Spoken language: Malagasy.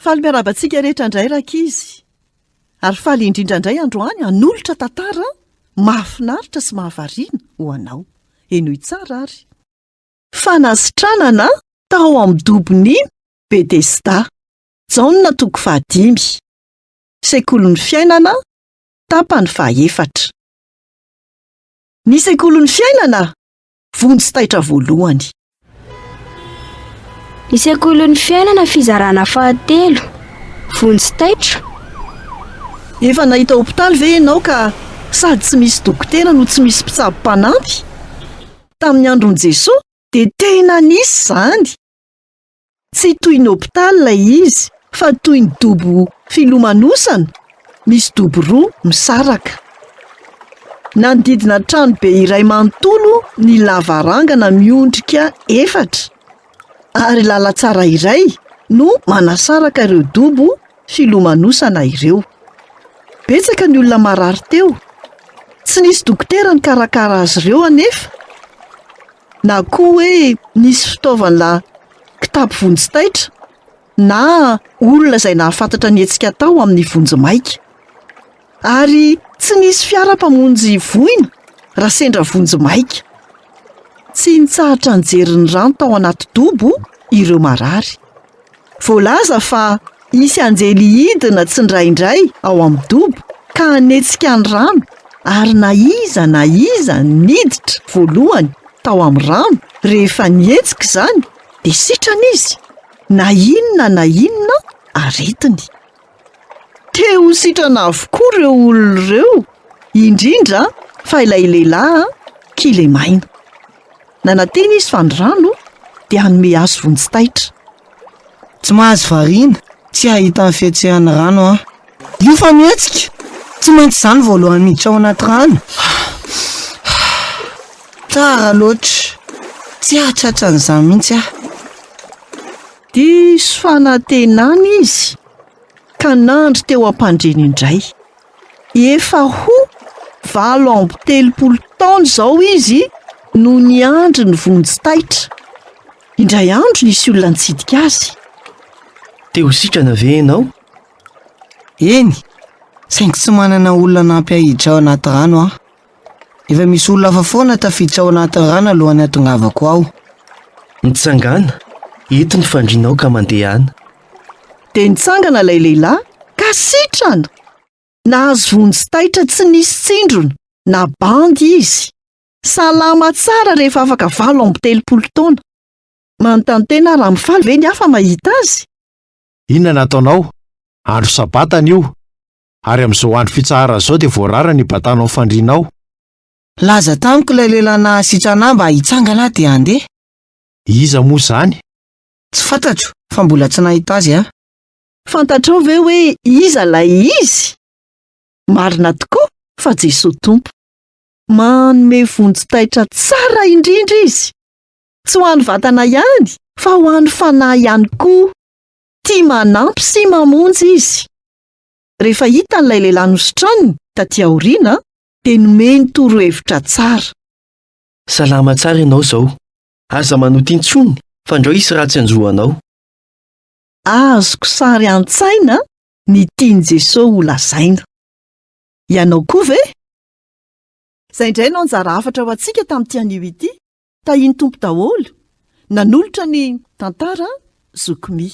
Faly miarabantsika rehetra indray rakizy. Ary faly indrindra indray androany hanolotra tantara mahafinaritra sy mahavariana ho anao. Enoy tsara ary. Fanasitranana tao amin'ny dobony Betesda. Jaona 5. Sekolon'ny fiainana tapany 4. Ny sekolon'ny fiainana vonjy-taitra voalohany. Ny sekolin'ny fiainana fizarana 3 vonjy-taitra. Efa nahita hopitaly ve ianao ka sady tsy misy dokotera no tsy misy mpitsabo mpanampy? Tamin'ny andron'i Jesosy dia tena nisy zany. Tsy toy ny hopitaly ilay izy, fa toy ny dobo filomanosana, misy dobo 2 misaraka. Nanodidina trano be iray manontolo ny lavarangana miondrika 4. Ary lalan-tsara iray no manasaraka ireo dobo filomanosana ireo. Betsaka ny olona marary teo. Tsy nisy dokotera ny karakara azy ireo anefa. Na koa hoe nisy fitaovana kitapo vonjy-taitra na olona izay nahafantatra ny hetsika tao amin'ny vonjy maika. Ary tsy nisy fiara-pamonjy voina raha sendra vonjy maika. Tsy nitsahatra nijery ny rano tao anaty dobo ireo marary. Voalaza fa isy anjely hidina tsy ndraindray ao amin'ny dobo ka hanetsika ny rano, ary na iza niditra voalohany tao amin'ny rano rehefa nietsika izany dia sitrana izy. Na inona aretiny. Teo sitrana avokoa ireo olona ireo, indrindra fa ilay lehilahy Kilemaina. Nanantena izy fa ny rano dia hanome azy vonjy-taitra. Tsy mahazo variana, tsy ahita ny fietsehan'ny rano aho. Io fa mihetsika, tsy maintsy izany voalohany miditra ao anaty rano. Tsara loatra, tsy ahatratra an'izany mihitsy aho. Diso fanantenana izy, ka nandry teo am-pandreny indray. Efa 70 taona izao izy no niandry ny vonjy-taitra. Indray andro nisy olona nitsidika azy. Teo sitrana ve ianao? Eny, saingy tsy manana olona nampy ahiditra ao anaty rano aho. Efa misy olona hafa foana tafiditra ao anaty rano alohany hatongavako ao. Nitsangana, eto ny fandrinao ka mandeha ana. Dia nitsangana ilay lehilahy ka sitrana. Nahazo vonjy-taitra tsy nisy tsindrona na bandy izy. Salama tsara rehefa afaka 70 taona. Manontany tena raha mifaly ve ny hafa mahita azy? Inona nataonao? Andro sabatana io. Ary amin'izao andro fitsahara izao dia voarara ny batanao fandrinao. Laza tamiko ilay lehilahy nahasitrana mba hitsangana dia andeha. Iza moa izany? Tsy fantatro, fa mbola tsy nahita azy aho. Fantatrao ve hoe iza ilay izy? Marina tokoa fa Jesosy Tompo. Manome vonjy-taitra tsara indrindra izy. Tsy ho an'ny vatana ihany, fa ho an'ny fanahy ihany koa. Tia manampy sy mamonjy izy. Rehefa hita n'ilay lehilahy nositraniny taty aoriana dia nomeny torohevitra tsara. Salama tsara ianao izao. Aza manoto intsony fa andreo isy ratsy anjohanao. Azoko sary an-tsaina ny tiany Jesosy ho lazaina. Ianao koa ve? Izay indray no anjara hafatra ho antsika tamin'ity anio ity. Tahiny tompo daholo. Nanolotra ny tantara zokomy.